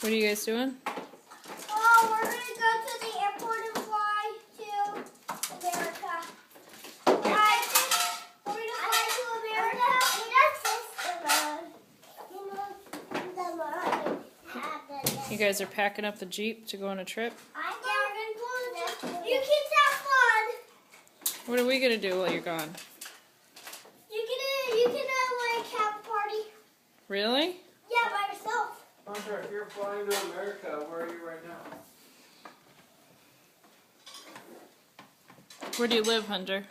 What are you guys doing? Oh, we're going to go to the airport and fly to America. Guys, we're going to fly to America. You guys are packing up the Jeep to go on a trip? Yeah, we're going to go on a trip. You kids have fun. What are we going to do while you're gone? You can like have a party. Really? Yeah, by yourself. Hunter, if you're flying to America, where are you right now? Where do you live, Hunter?